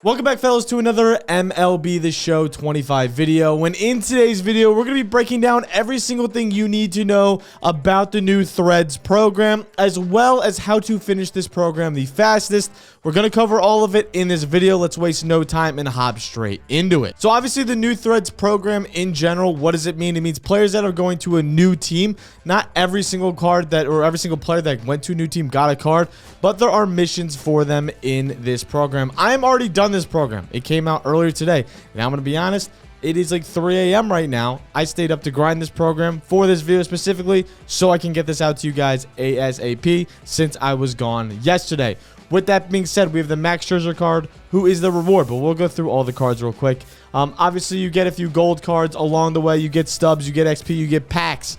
Welcome back, fellas, to another MLB The Show 25 video. And in today's video, we're going to be breaking down every single thing you need to know about the new Threads program, as well as how to finish this program the fastest. We're going to cover all of it in this video. Let's waste no time and hop straight into it. So obviously, the new Threads program in general, what does it mean? It means players that are going to a new team. Not every single card that, or every single player that went to a new team got a card, but there are missions for them in this program. I am already done this program. It came out earlier today, and I'm going to be honest, it is like 3 a.m. right now. I stayed up to grind this program for this video specifically so I can get this out to you guys ASAP since I was gone yesterday. With that being said, we have the Max Scherzer card, who is the reward, but we'll go through all the cards real quick. Obviously, you get a few gold cards along the way. You get stubs, you get XP, you get packs.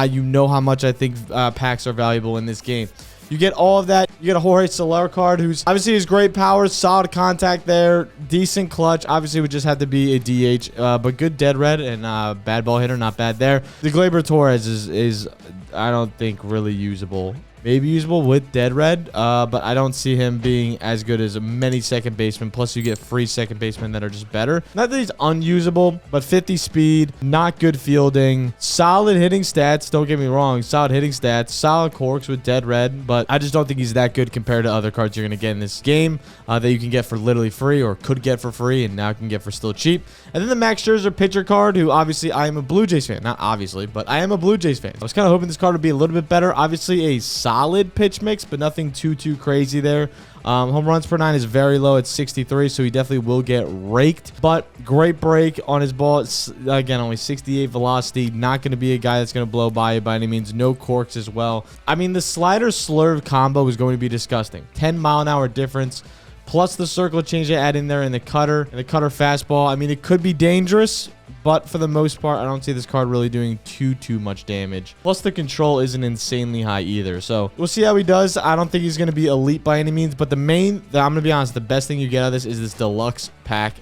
You know how much I think packs are valuable in this game. You get all of that. You get a Jorge Soler card, who's obviously has great power, solid contact there, decent clutch. Obviously, would just have to be a DH, but good dead red and bad ball hitter, not bad there. The Gleyber Torres is I don't think really usable. Maybe usable with dead red, but I don't see him being as good as many second basemen. Plus, you get free second basemen that are just better. Not that he's unusable, but 50 speed, not good fielding, solid hitting stats. Don't get me wrong, solid hitting stats, solid corks with dead red, but I just don't think he's that good compared to other cards you're going to get in this game that you can get for literally free or could get for free and now can get for still cheap. And then the Max Scherzer pitcher card, who obviously I am a Blue Jays fan. Not obviously, but I am a Blue Jays fan. I was kind of hoping this card would be a little bit better. Obviously, a solid pitch mix, but nothing too crazy there. Home runs per 9 is very low at 63, so he definitely will get raked, but great break on his ball. It's, again, only 68 velocity. Not going to be a guy that's going to blow by you by any means. No corks as well. I mean, the slider slurve combo is going to be disgusting. 10-mile-an-hour difference, plus the circle change they add in there and the cutter fastball. I mean, it could be dangerous, but for the most part, I don't see this card really doing too much damage. Plus, the control isn't insanely high either. So we'll see how he does. I don't think he's going to be elite by any means, but I'm going to be honest, the best thing you get out of this is this deluxe pack.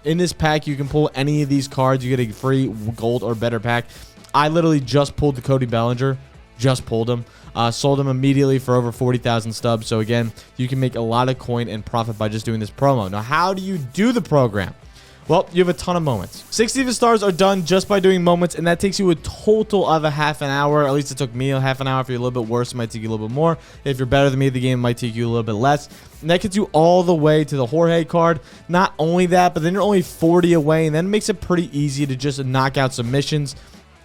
In this pack, you can pull any of these cards. You get a free gold or better pack. I literally just pulled the Cody Bellinger. Just pulled him. Sold him immediately for over 40,000 stubs. So again, you can make a lot of coin and profit by just doing this promo. Now, how do you do the program? Well, you have a ton of moments. 60 of the stars are done just by doing moments, and that takes you a total of a half an hour. At least it took me a half an hour. If you're a little bit worse, it might take you a little bit more. If you're better than me, the game might take you a little bit less. And that gets you all the way to the Jorge card. Not only that, but then you're only 40 away, and then it makes it pretty easy to just knock out some missions.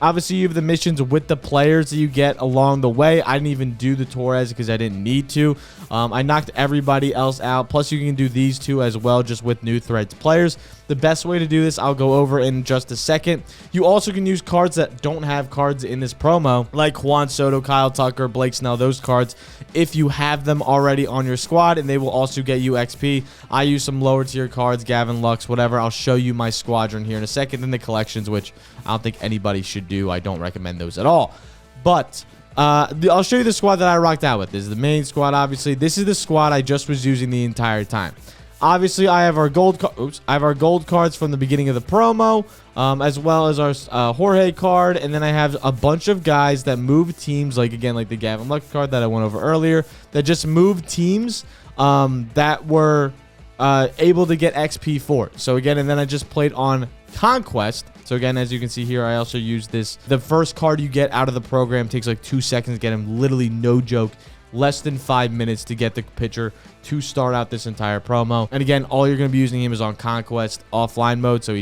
Obviously, you have the missions with the players that you get along the way. I didn't even do the Torres because I didn't need to. I knocked everybody else out. Plus, you can do these two as well, just with new Threads players. The best way to do this, I'll go over in just a second. You also can use cards that don't have cards in this promo, like Juan Soto, Kyle Tucker, Blake Snell, those cards, if you have them already on your squad, and they will also get you XP. I use some lower tier cards, Gavin Lux, whatever. I'll show you my squadron here in a second. Then the collections, which I don't think anybody should do. I don't recommend those at all. But I'll show you the squad that I rocked out with. This is the main squad, obviously. This is the squad I just was using the entire time. Obviously, I have our gold cards from the beginning of the promo, as well as our Jorge card, and then I have a bunch of guys that move teams, like again, like the Gavin Lux card that I went over earlier, that just move teams that were able to get XP for. So again, and then I just played on Conquest. So again, as you can see here, I also used this. The first card you get out of the program takes like 2 seconds to get him. Literally, no joke. Less than 5 minutes to get the pitcher to start out this entire promo. And again, all you're going to be using him is on Conquest offline mode. So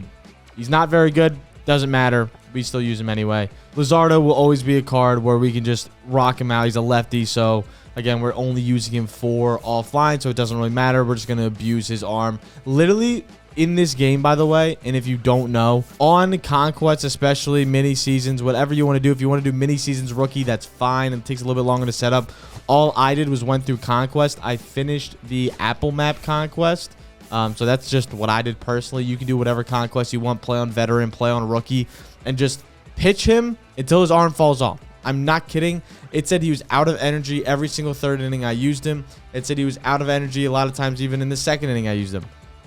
he's not very good. Doesn't matter. We still use him anyway. Luzardo will always be a card where we can just rock him out. He's a lefty. So again, we're only using him for offline. So it doesn't really matter. We're just going to abuse his arm. Literally, in this game, by the way, and if you don't know, on Conquest, especially mini seasons, whatever you want to do, if you want to do mini seasons rookie, that's fine. It takes a little bit longer to set up. All I did was went through Conquest. I finished the Apple Map Conquest. So that's just what I did personally. You can do whatever Conquest you want. Play on veteran, play on rookie, and just pitch him until his arm falls off. I'm not kidding. It said he was out of energy every single third inning I used him. It said he was out of energy a lot of times, even in the second inning I used him.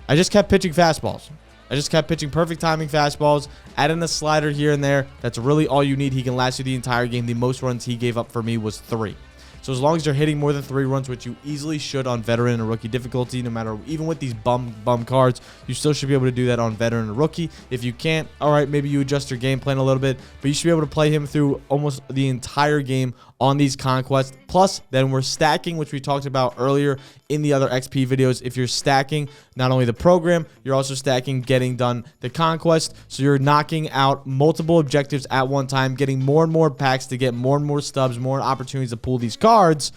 I just kept pitching fastballs. I just kept pitching perfect timing fastballs, adding a slider here and there. That's really all you need. He can last you the entire game. The most runs he gave up for me was 3. So as long as you're hitting more than 3 runs, which you easily should on veteran and rookie difficulty, no matter, even with these bum cards, you still should be able to do that on veteran and rookie. If you can't, all right, maybe you adjust your game plan a little bit, but you should be able to play him through almost the entire game on these conquests. Plus, then we're stacking, which we talked about earlier in the other XP videos. If you're stacking not only the program, you're also stacking getting done the conquest. So you're knocking out multiple objectives at one time, getting more and more packs to get more and more stubs, more opportunities to pull these cards.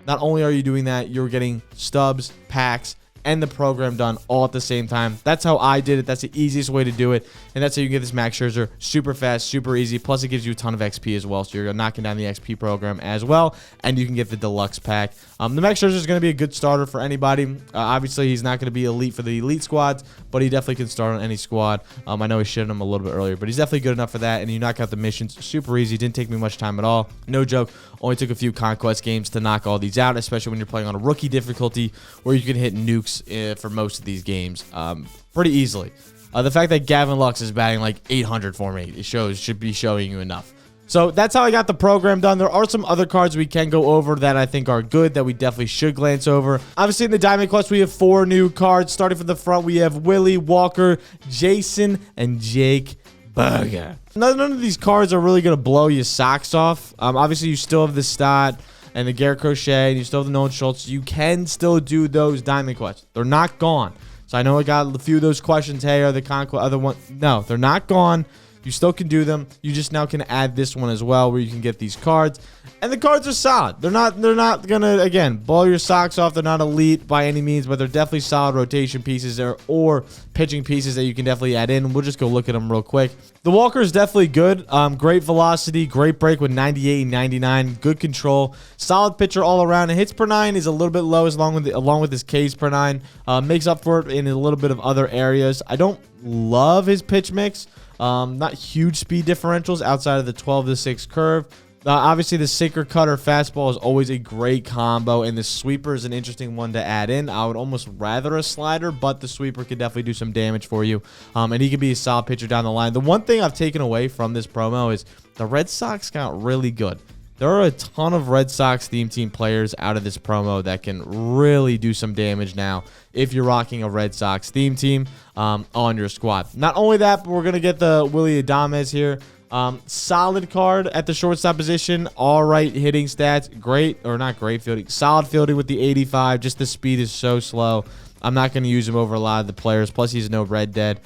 Not only are you doing that, you're getting stubs, packs, and the program done all at the same time. That's how I did it. That's the easiest way to do it. And that's how you get this Max Scherzer super fast, super easy. Plus, it gives you a ton of XP as well. So you're knocking down the XP program as well. And you can get the deluxe pack. The Max Scherzer is going to be a good starter for anybody. Obviously, he's not going to be elite for the elite squads, but he definitely can start on any squad. I know he shitted him a little bit earlier, but he's definitely good enough for that. And you knock out the missions super easy. Didn't take me much time at all. No joke. Only took a few conquest games to knock all these out, especially when you're playing on a rookie difficulty where you can hit nukes for most of these games pretty easily. The fact that Gavin Lux is batting like 800 for me, it should be showing you enough. So that's how I got the program done. There are some other cards we can go over that I think are good that we definitely should glance over. Obviously, in the Diamond Quest, we have 4 new cards. Starting from the front, we have Willie, Walker, Jason, and Jake Burger. None of these cards are really going to blow your socks off. Obviously, you still have the Stott and the Garrett Crochet, and you still have the Nolan Schultz. You can still do those Diamond Quests. They're not gone. So I know I got a few of those questions. Hey, are the conquest other one? No, they're not gone. You still can do them. You just now can add this one as well, where you can get these cards. And the cards are solid. They're not gonna, again, blow your socks off. They're not elite by any means, but they're definitely solid rotation pieces or pitching pieces that you can definitely add in. We'll just go look at them real quick. The Walker is definitely good. Great velocity, great break with 98 and 99. Good control. Solid pitcher all around. And hits per 9 is a little bit low along with his Ks per 9. Makes up for it in a little bit of other areas. I don't love his pitch mix. Not huge speed differentials outside of the 12-6 curve. Obviously, the sinker cutter fastball is always a great combo, and the sweeper is an interesting one to add in. I would almost rather a slider, but the sweeper could definitely do some damage for you, and he could be a solid pitcher down the line. The one thing I've taken away from this promo is the Red Sox got really good. There are a ton of Red Sox theme team players out of this promo that can really do some damage now if you're rocking a Red Sox theme team on your squad. Not only that, but we're going to get the Willie Adames here. Solid card at the shortstop position. All right hitting stats. Great, or not great fielding. Solid fielding with the 85. Just the speed is so slow. I'm not going to use him over a lot of the players. Plus, he's no red dead.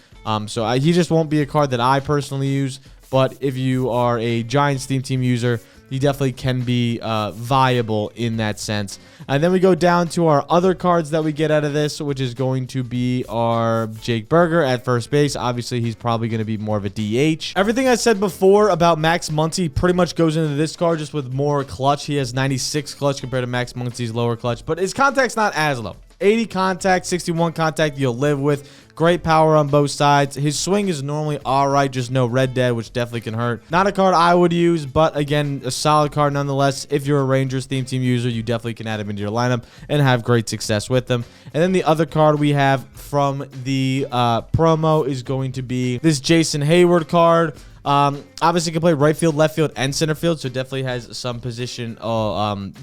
So he just won't be a card that I personally use. But if you are a Giants theme team user, he definitely can be viable in that sense. And then we go down to our other cards that we get out of this, which is going to be our Jake Burger at first base. Obviously, he's probably going to be more of a DH. Everything I said before about Max Muncy pretty much goes into this card, just with more clutch. He has 96 clutch compared to Max Muncy's lower clutch, but his contact's not as low. 80 contact, 61 contact you'll live with. Great power on both sides. His swing is normally all right, just no red dead, which definitely can hurt. Not a card I would use, but again, a solid card nonetheless. If you're a Rangers theme team user, you definitely can add him into your lineup and have great success with them. And then the other card we have from the promo is going to be this Jason Hayward card. Obviously can play right field, left field, and center field, so definitely has some position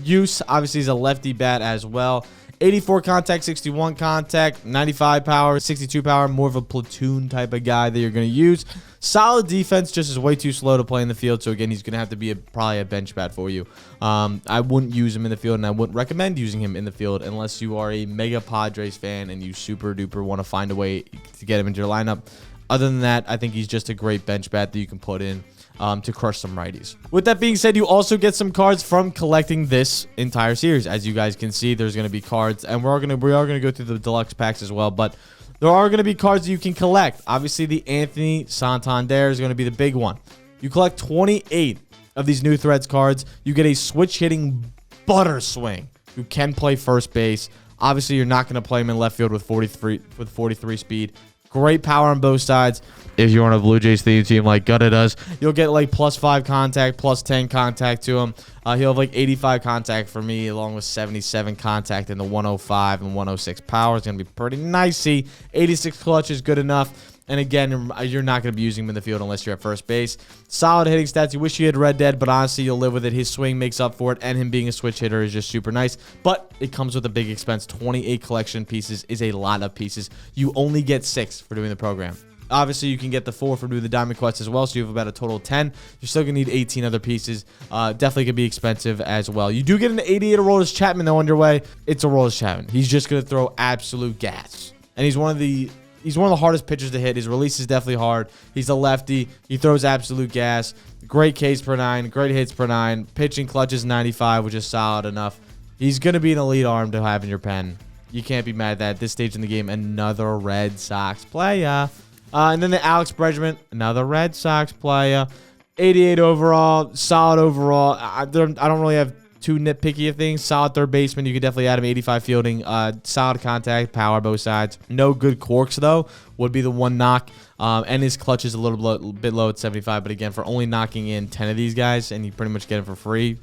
use. Obviously, he's a lefty bat as well. 84 contact, 61 contact, 95 power, 62 power, more of a platoon type of guy that you're going to use. Solid defense, just is way too slow to play in the field, so again, he's going to have to be probably a bench bat for you. I wouldn't use him in the field, and I wouldn't recommend using him in the field unless you are a mega Padres fan and you super duper want to find a way to get him into your lineup. Other than that, I think he's just a great bench bat that you can put in to crush some righties. With that being said, you also get some cards from collecting this entire series. As you guys can see, there's going to be cards, and we are going to go through the deluxe packs as well, but there are going to be cards that you can collect. Obviously, the Anthony Santander is going to be the big one. You collect 28 of these new Threads cards. You get a switch-hitting butter swing who can play first base. Obviously, you're not going to play him in left field with 43 speed. Great power on both sides. If you're on a Blue Jays theme team like Gutta does, you'll get like +5 contact, +10 contact to him. He'll have like 85 contact for me, along with 77 contact in the 105 and 106 power. It's going to be pretty nicey. 86 clutch is good enough. And again, you're not going to be using him in the field unless you're at first base. Solid hitting stats. You wish you had Red Dead, but honestly, you'll live with it. His swing makes up for it, and him being a switch hitter is just super nice. But it comes with a big expense. 28 collection pieces is a lot of pieces. You only get 6 for doing the program. Obviously, you can get the 4 for doing the Diamond Quest as well, so you have about a total of 10. You're still going to need 18 other pieces. Definitely could be expensive as well. You do get an 88 Aroldis Chapman, though, on your way. It's Aroldis Chapman. He's just going to throw absolute gas. And he's one of the hardest pitchers to hit. His release is definitely hard. He's a lefty. He throws absolute gas. Great Ks per 9. Great hits per 9. Pitching clutch is 95, which is solid enough. He's going to be an elite arm to have in your pen. You can't be mad at that. At this stage in the game, another Red Sox player. And then the Alex Bregman, another Red Sox player. 88 overall. Solid overall. I don't really have too nitpicky of things. Solid third baseman. You could definitely add him. 85 fielding. Solid contact. Power both sides. No good corks, though. Would be the one knock. And his clutch is a little bit low at 75. But again, for only knocking in 10 of these guys, and you pretty much get him for free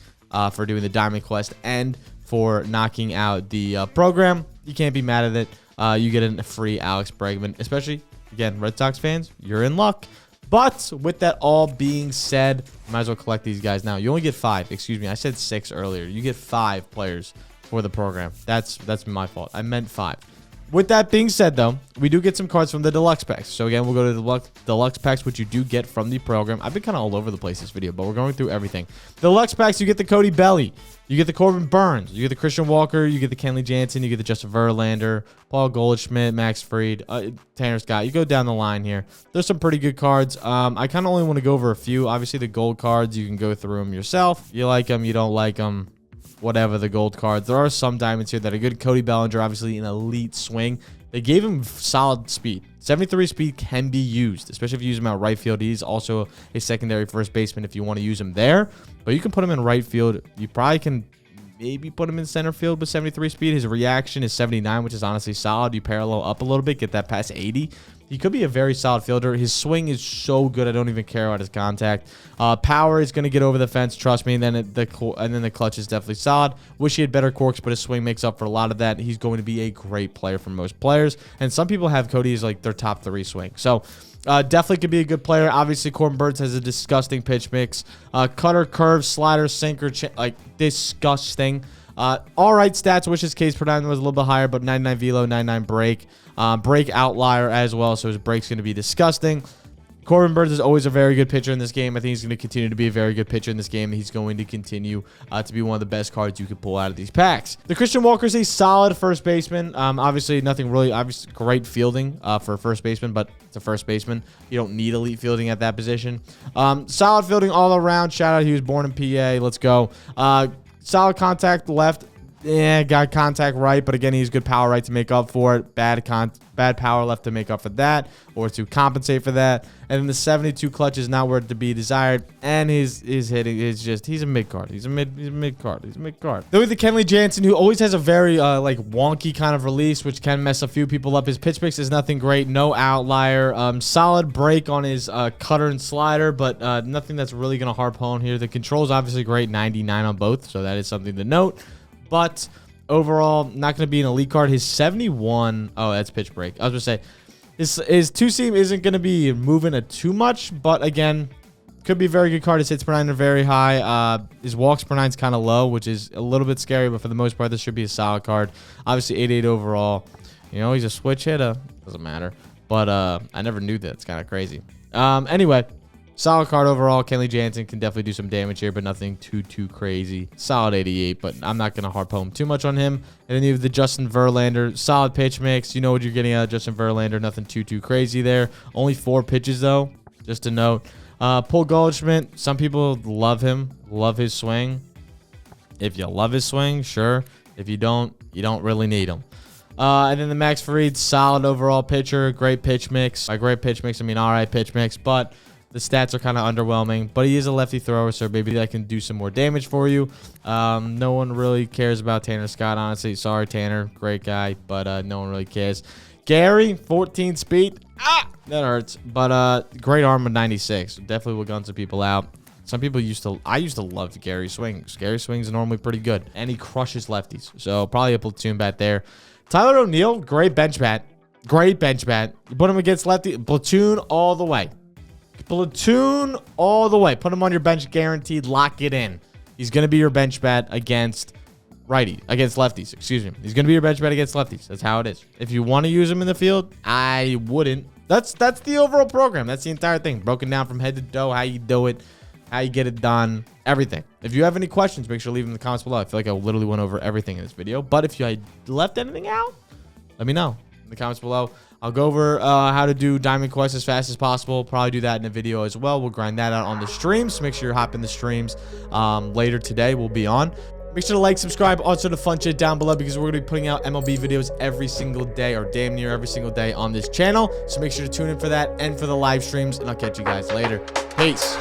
for doing the Diamond Quest and for knocking out the program, you can't be mad at it. You get a free Alex Bregman, especially, again, Red Sox fans, you're in luck. But with that all being said, you might as well collect these guys now. You only get 5. Excuse me, I said 6 earlier. You get 5 players for the program. That's my fault. I meant 5. With that being said, though, we do get some cards from the Deluxe packs. So, again, we'll go to the Deluxe packs, which you do get from the program. I've been kind of all over the place this video, but we're going through everything. The Deluxe packs, you get the Cody Belly. You get the Corbin Burns. You get the Christian Walker. You get the Kenley Jansen. You get the Justin Verlander, Paul Goldschmidt, Max Fried, Tanner Scott. You go down the line here. There's some pretty good cards. I kind of only want to go over a few. Obviously, the gold cards, you can go through them yourself. You like them. You don't like them. Whatever, the gold cards. There are some diamonds here that are good. Cody Bellinger, obviously an elite swing. They gave him solid speed. 73 speed can be used, especially if you use him out right field. He's also a secondary first baseman if you want to use him there. But you can put him in right field. You probably can maybe put him in center field with 73 speed. His reaction is 79, which is honestly solid. You parallel up a little bit, get that past 80. He could be a very solid fielder. His swing is so good, I don't even care about his contact. Power is going to get over the fence, trust me. And then the clutch is definitely solid. Wish he had better corks, but his swing makes up for a lot of that. He's going to be a great player for most players. And some people have Cody as like their top 3 swing. So definitely could be a good player. Obviously, Corbin Burns has a disgusting pitch mix. Cutter, curve, slider, sinker, like disgusting. All right stats. Wish his Ks per 9 was a little bit higher, but 99 velo, 99 break. Break outlier as well, so his break's going to be disgusting. Corbin Burns is always a very good pitcher in this game. I think he's going to continue to be a very good pitcher in this game. He's going to continue to be one of the best cards you could pull out of these packs. The Christian Walker is a solid first baseman. Obviously, nothing really obvious. Great fielding for a first baseman, but it's a first baseman. You don't need elite fielding at that position. Solid fielding all around. Shout out, he was born in PA. Let's go. Solid contact left. Yeah, got contact right, but again, he's good power right to make up for it. Bad power left to make up for that or to compensate for that. And then the 72 clutch is not where to be desired. And his hitting is just, he's a mid card. He's a mid card. Then with the Kenley Jansen, who always has a very like wonky kind of release, which can mess a few people up. His pitch mix is nothing great, no outlier. Solid break on his cutter and slider, but nothing that's really gonna harp home here. The control is obviously great, 99 on both, so that is something to note. But overall, not going to be an elite card. His 71, oh, that's pitch break. I was going to say, his two-seam isn't going to be moving it too much, but again, could be a very good card. His hits per 9 are very high. His walks per 9 is kind of low, which is a little bit scary, but for the most part, this should be a solid card. Obviously, 88 overall. You know, he's a switch hitter. Doesn't matter. But I never knew that. It's kind of crazy. Anyway. Solid card overall. Kenley Jansen can definitely do some damage here, but nothing too crazy. Solid 88, but I'm not going to harp home too much on him. And then you have the Justin Verlander. Solid pitch mix. You know what you're getting out of Justin Verlander. Nothing too crazy there. Only 4 pitches, though, just to note. Paul Goldschmidt. Some people love him, love his swing. If you love his swing, sure. If you don't really need him. And then the Max Fried. Solid overall pitcher. Great pitch mix. By great pitch mix, I mean all right pitch mix, but the stats are kind of underwhelming, but he is a lefty thrower, so maybe that can do some more damage for you. No one really cares about Tanner Scott, honestly. Sorry, Tanner. Great guy, but no one really cares. Gary, 14 speed. Ah, that hurts. But great arm with 96. Definitely will gun some people out. Some people I used to love Gary swings. Gary swings are normally pretty good, and he crushes lefties. So probably a platoon bat there. Tyler O'Neill, great bench bat. Great bench bat. You put him against lefty. Platoon all the way. Platoon all the way. Put him on your bench guaranteed. Lock it in. He's going to be your bench bat against lefties. Excuse me. He's going to be your bench bat against lefties. That's how it is. If you want to use him in the field, I wouldn't. That's the overall program. That's the entire thing. Broken down from head to toe, how you do it, how you get it done, everything. If you have any questions, make sure to leave them in the comments below. I feel like I literally went over everything in this video. But if you left anything out, let me know in the comments below. I'll go over how to do Diamond Quest as fast as possible. Probably do that in a video as well. We'll grind that out on the streams. So make sure you hop in the streams later today. We'll be on. Make sure to like, subscribe, also the fun shit down below because we're going to be putting out MLB videos every single day or damn near every single day on this channel. So make sure to tune in for that and for the live streams. And I'll catch you guys later. Peace.